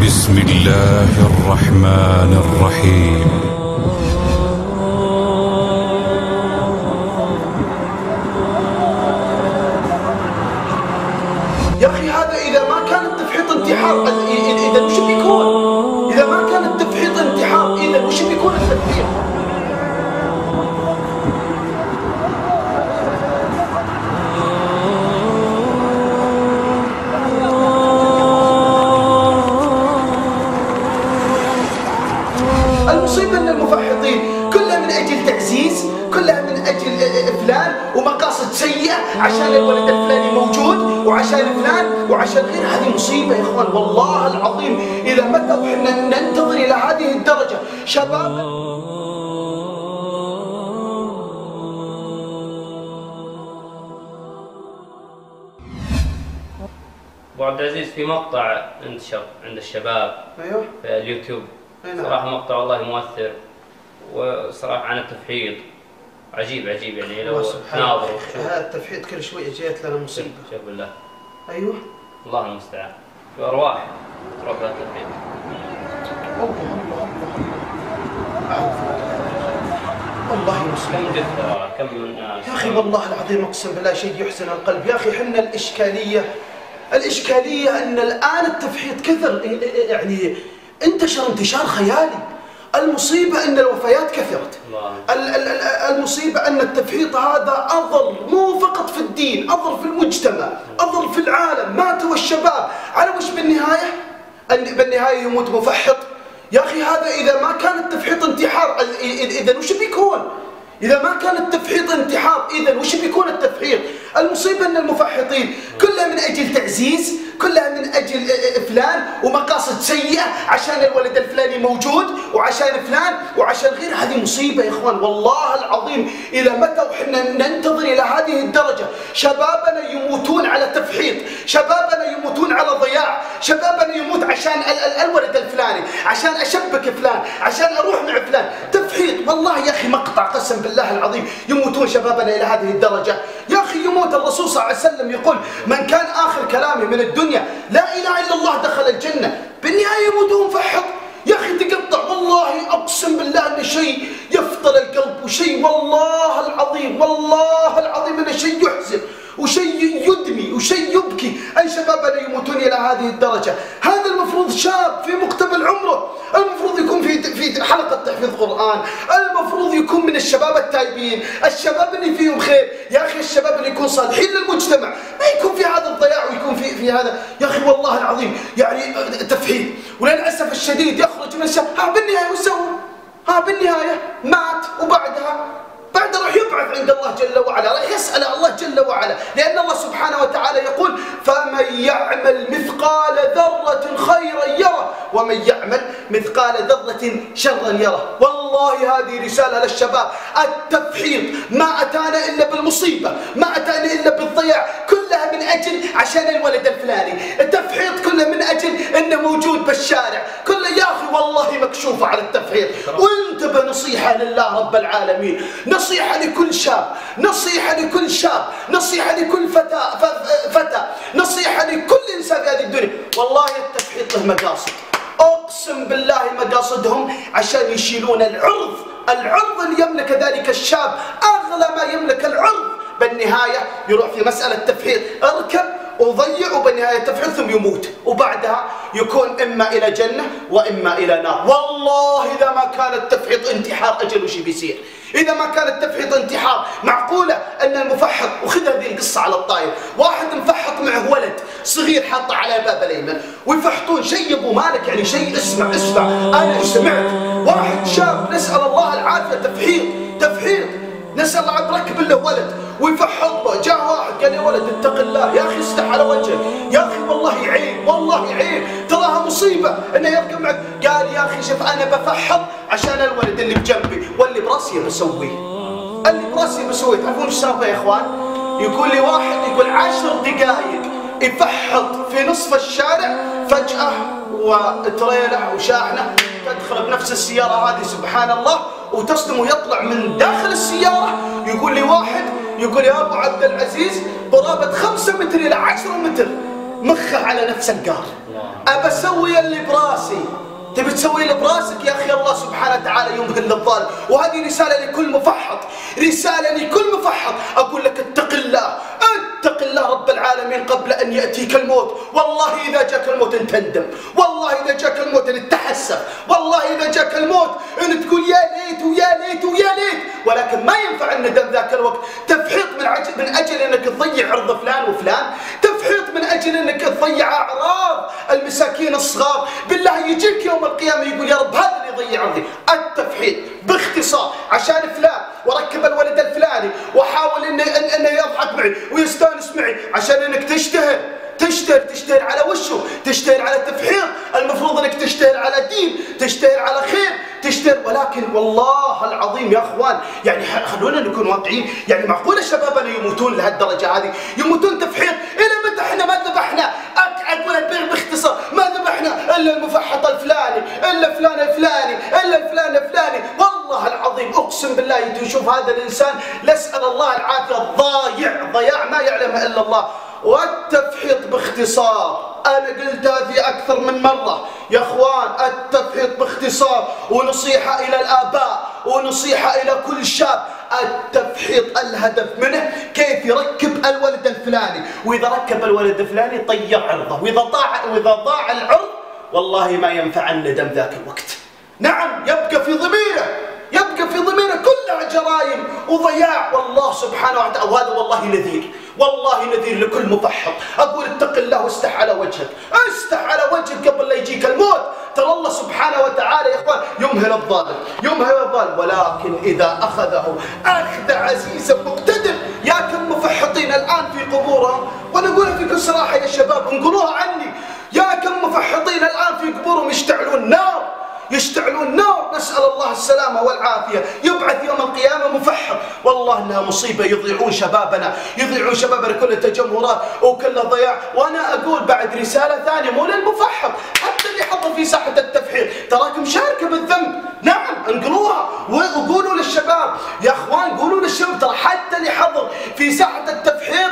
بسم الله الرحمن الرحيم. يا أخي هذا إذا ما كان التفحيط انتحار إذا وش بيكون؟ إذا ما كان التفحيط انتحار إذا وش بيكون التفحيط؟ المصيبة أن المفحطين كلها من أجل تعزيز، كلها من أجل فلان ومقاصد سيئة، عشان الولد الفلاني موجود وعشان فلان وعشان غير. هذه مصيبة يا إخوان والله العظيم. إذا متى وحنا ننتظر إلى هذه الدرجة شباب. أبو عبد العزيز، في مقطع انتشر عند الشباب أيوه في اليوتيوب، نعم. صراحة مقطع والله مؤثر، وصراحة عن التفحيط عجيب يعني لو ناظر وتشوف. هذا التفحيط كل شوية جاءت لنا مصيبة. شوف بالله. أيوه الله المستعان. في أرواح تروح لها التفحيط. والله مسلم. كم من ناس يا أخي والله العظيم أقسم بالله شيء يحزن القلب. يا أخي حنا الإشكالية أن الآن التفحيط كثر، يعني انتشر انتشار خيالي. المصيبة أن الوفيات كثرت. المصيبة أن التفحيط هذا أضر مو فقط في الدين، أضر في المجتمع، أضر في العالم. ماتوا الشباب على وش بالنهاية؟ بالنهاية يموت مفحط. يا أخي هذا إذا ما كان التفحيط انتحار إذا وش بيكون؟ إذا ما كان التفحيط انتحار إذا وش بيكون التفحيط؟ المصيبة أن المفحطين كلها من أجل تعزيز، كلها من أجل فلان ومقاصد سيئة، عشان الولد الفلاني موجود وعشان فلان وعشان غير. هذه مصيبة يا إخوان والله العظيم. إلى متى وحنا ننتظر إلى هذه الدرجة؟ شبابنا يموتون على تفحيط، شبابنا يموتون على ضياع، شبابنا يموت عشان الولد الفلاني، عشان أشبك فلان، عشان أروح مع فلان. تفحيط والله يا أخي مقطع قسم بالله العظيم. يموتون شبابنا إلى هذه الدرجة. يا أخي يموت الرسول صلى الله عليه وسلم يقول من كان آخر كلامه من الدنيا لا إله إلا الله دخل الجنة. بالنهاية يموتون مفحط. يا أخي تقطع والله أقسم بالله أن شيء يفطر القلب، وشيء والله العظيم أن شيء يحزن وشيء يدمي وشيء يبكي أن شبابنا يموتون إلى هذه الدرجة. هذا المفروض شاب في مقتبل عمره، المفروض يكون في حلقة تحفيظ قرآن، المفروض يكون من الشباب التائبين، الشباب اللي فيهم خير. يا أخي الشباب اللي يكون صالحين للمجتمع، ما يكون في هذا الضياع ويكون في هذا. يا أخي والله العظيم يعني تفحيط. وللأسف الشديد يخرج من الشباب بالنهاية وسوى بالنهاية مات، وبعدها راح يبعث عند الله جل وعلا، راح يسأل الله جل وعلا، لأن الله سبحانه وتعالى يقول فمن يعمل مثقال ذرة خيرا يره ومن يعمل مثقال ذرة شرا يره. والله هذه رسالة للشباب. التفحيط ما أتانا إلا بالمصيبة، ما أتانا إلا بالضياع، كلها من أجل عشان الولد الفلاني. التفحيط كله من أجل إنه موجود بالشارع، كله يا أخي والله مكشوفة على التفحيط. وانتبه، نصيحة لله رب العالمين، نصيحة لكل شاب، نصيحة لكل شاب، نصيحة لكل فتى، نصيحة لكل إنسان في هذه الدنيا. والله التفحيط له مقاصد، أقسم بالله مقاصدهم عشان يشيلون العرض اللي يملك ذلك الشاب، أغلى ما يملك العرض. بالنهاية يروح في مسألة تفحيط، اركب وضيع، وبالنهاية تفحيط ثم يموت، وبعدها يكون إما إلى جنة وإما إلى نار. والله إذا ما كان التفحيط انتحار أجل وش بيصير؟ إذا ما كان التفحيط انتحار، معقولة أن المفحط، وخذ هذه القصة على الطاير، واحد مفحط معه ولد صغير حاطه على الباب الأيمن ويفحطون شيء أبو مالك، يعني شيء اسمع أنا سمعت واحد شاب نسأل الله العافية تفحيط نسأل الله بركب له ولد ويفحط له. جاء واحد قال يا ولد اتق الله يا أخي، استح على وجهك يا أخي، والله عيب تراها مصيبة انه يركب معك. قال يا أخي شوف أنا بفحط عشان الولد اللي بجنبي، واللي براسي بسويه، تعرفون ايش صار يا اخوان؟ يقول لي واحد يقول 10 دقائق يفحط في نصف الشارع، فجأة وتريلة وشاحنة تدخل بنفس السيارة هذه سبحان الله وتصدم ويطلع من داخل السيارة. يقول لي واحد يقول يا أبو عبد العزيز قرابة 5 متر إلى 10 متر مخه على نفس القار. أبى أسوي اللي براسي، تبي تسوي اللي براسك يا أخي الله سبحانه وتعالى يمهل الظالم. وهذه رسالة لكل مفحط، رسالة لكل مفحط، أقول لك اتق الله، اتق الله رب العالمين قبل أن يأتيك الموت. والله إذا جاك الموت أن تندم، والله إذا جاك الموت أن تتحسف، والله إذا جاك الموت أن تقول يا ليت ويا ليت ويا ليت. ولكن ما ينفع الندم ذاك الوقت. تفحيط من أجل أنك تضيع عرض فلان وفلان، تفحيط من أجل أنك تضيع أعراض المساكين الصغار. بالله يجيك يوم القيامة يقول يا رب هذا اللي يضيع عرضي. التفحيط باختصار عشان فلان وركب الولد الفلاني وحاول انه يضحك معي ويستانس معي عشان انك تشتهر على وشه، تشتهر على التفحيط. المفروض انك تشتهر على دين، تشتهر على خير، تشتهر. ولكن والله العظيم يا اخوان يعني خلونا نكون واقعيين. يعني معقول شبابنا يموتون لهالدرجه هذه؟ يموتون تفحيط. الى متى احنا ما ذبحنا؟ اقول باختصار ما ذبحنا الا المفحط الفلاني، الا فلان الفلاني، الا فلان الفلاني. والله العظيم اقسم بالله تشوف هذا الانسان، نسال الله العافيه، ضياع ما يعلمه الا الله. والتفحيط باختصار أنا قلتها في أكثر من مرة يا أخوان، التفحيط باختصار، ونصيحة إلى الآباء ونصيحة إلى كل شاب. التفحيط الهدف منه كيف يركب الولد الفلاني، وإذا ركب الولد الفلاني طير عرضه، وإذا ضاع العرض والله ما ينفع الندم ذاك الوقت. نعم يبقى في ضميره كلها جرائم وضياع. والله سبحانه وتعالى، وهذا والله نذير، والله نذير لكل مفحط. أقول اتق الله واستح على وجهك، استح على وجهك قبل لا يجيك الموت. ترى الله سبحانه وتعالى يا اخوان يمهل الظالم، ولكن إذا أخذه أخذ عزيز مقتدر. يا كم مفحطين الآن في قبورهم، وأنا أقول فيكم صراحة يا شباب انقلوها عني، يا كم مفحطين الآن في قبورهم يشتعلون نار، نسأل الله السلامة والعافية. يبعث يوم القيامة مفحط. والله انها مصيبة، يضيعون شبابنا كل تجمهرات وكل ضياع. وانا اقول بعد رسالة ثانية مو للمفحط، حتى اللي حضر في ساحة التفحيط تراكم شاركة بالذنب. نعم انقلوها وقولوا للشباب يا اخوان، قولوا للشباب ترى حتى اللي حضر في ساحة التفحيط،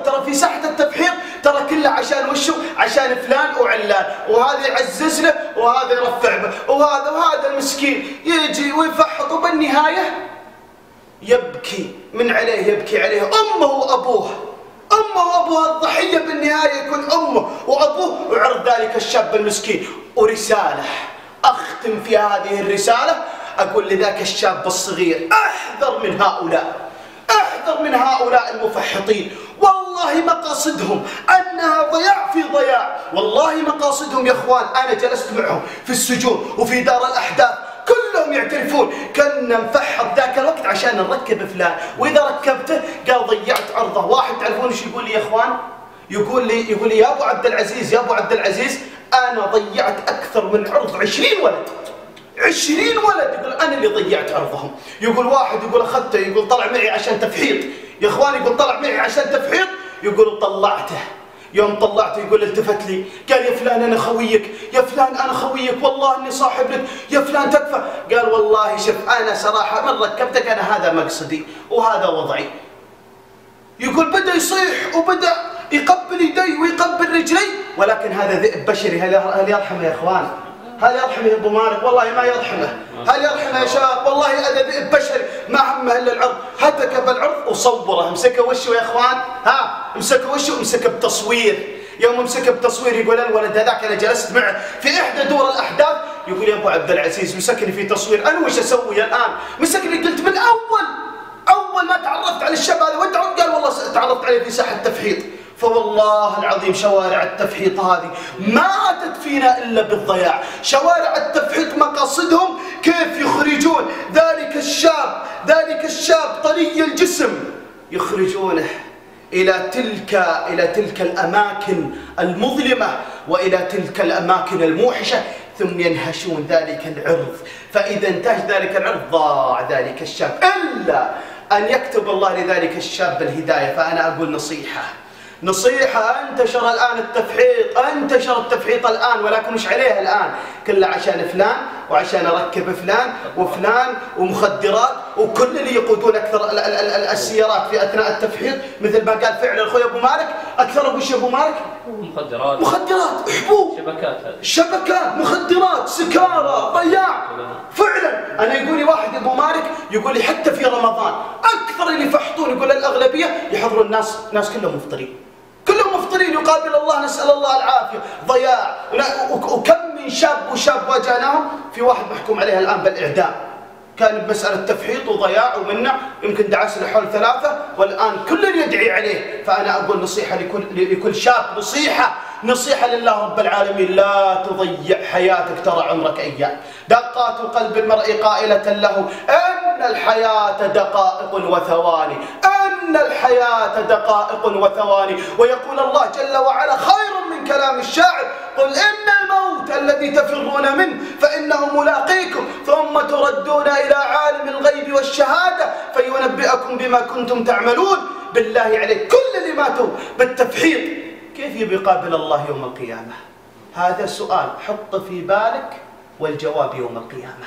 ترى في ساحة التفحيط ترى كله عشان وشو؟ عشان فلان وعلان، وهذا يعزز له وهذا يرفع به، وهذا المسكين يجي ويفحط، وبالنهاية يبكي من عليه، يبكي عليه أمه وأبوه. الضحية بالنهاية يكون أمه وأبوه وعرض ذلك الشاب المسكين. ورسالة أختم في هذه الرسالة، أقول لذاك الشاب الصغير احذر من هؤلاء المفحطين. والله مقاصدهم أنها ضياع في ضياع، والله مقاصدهم يا أخوان. أنا جلست معهم في السجون وفي دار الأحداث، كلهم يعترفون كنا نفحط ذاك الوقت عشان نركب فلان، وإذا ركبته قال ضيعت عرضه. واحد تعرفون ايش يقول لي يا أخوان؟ يقول لي يا أبو عبد العزيز أنا ضيعت أكثر من عرض 20 ولد. يقول أنا اللي ضيعت عرضهم. يقول واحد يقول أخذته، يقول طلع معي عشان تفحيط يا إخوان، يقول طلع معي عشان تفحيط، يقول طلعته. يوم طلعته يقول التفت لي قال يا فلان أنا خويك، يا فلان أنا خويك، والله إني صاحب لك، يا فلان تكفى. قال والله شوف أنا صراحة من ركبتك أنا هذا مقصدي وهذا وضعي. يقول بدأ يصيح وبدأ يقبل يدي ويقبل رجلي، ولكن هذا ذئب بشري. هل يرحمه يا إخوان؟ هل يرحمه يا ابو مالك؟ والله ما يرحمه. هل يرحمه يا شباب؟ والله هذا ذئب بشري ما همه الا العرض. هتك بالعرض وصوره، مسكه وشه يا اخوان، مسكه وشه ومسكه بتصوير. يوم مسكه بتصوير يقول الولد هذاك انا جلست معه في احدى دور الاحداث، يقول يا ابو عبد العزيز مسكني في تصوير، انا وش اسوي الان؟ مسكني قلت من اول ما تعرفت على الشاب هذا وانت قال والله تعرفت عليه في ساحه التفحيط. فوالله العظيم شوارع التفحيط هذه ما أتت فينا إلا بالضياع. شوارع التفحيط مقاصدهم كيف يخرجون ذلك الشاب طري الجسم، يخرجونه إلى تلك الأماكن المظلمة وإلى تلك الأماكن الموحشة، ثم ينهشون ذلك العرض. فإذا انتهش ذلك العرض ضاع ذلك الشاب، إلا أن يكتب الله لذلك الشاب الهداية. فأنا أقول نصيحة نصيحة، انتشر الآن التفحيط، انتشر التفحيط الآن، ولكن مش عليه الآن، كله عشان فلان وعشان أركب فلان وفلان ومخدرات، وكل اللي يقودون أكثر السيارات في أثناء التفحيط مثل ما قال فعلا أخوي أبو مالك، أكثر وش أبو مالك؟ مخدرات، حبوب، شبكات، مخدرات، سكارى، ضياع. فعلا أنا يقول لي واحد أبو مالك يقول لي حتى في رمضان أكثر اللي يفحطون، يقول الأغلبية يحضرون الناس كلهم مفطرين، كلهم مفطرين يقابل الله، نسأل الله العافية. ضياع. وكم من شاب وشاب واجهناهم، في واحد محكوم عليها الآن بالإعدام، كان بمسألة تفحيط وضياع ومنع، يمكن دعس له حول 3، والآن كل يدعي عليه. فأنا أقول نصيحة لكل شاب، نصيحة لله رب العالمين، لا تضيع حياتك، ترى عمرك أيام. دقات قلب المرء قائلة له أن الحياة دقائق وثواني، أن الحياة دقائق وثواني. ويقول الله جل وعلا خير من كلام الشاعر، قل إن الموت الذي تفرون منه فإنه ملاقيكم ثم تردون إلى عالم الغيب والشهادة فينبئكم بما كنتم تعملون. بالله عليك كل اللي ماتوا بالتفحيط كيف يقابل الله يوم القيامة؟ هذا سؤال حط في بالك، والجواب يوم القيامة.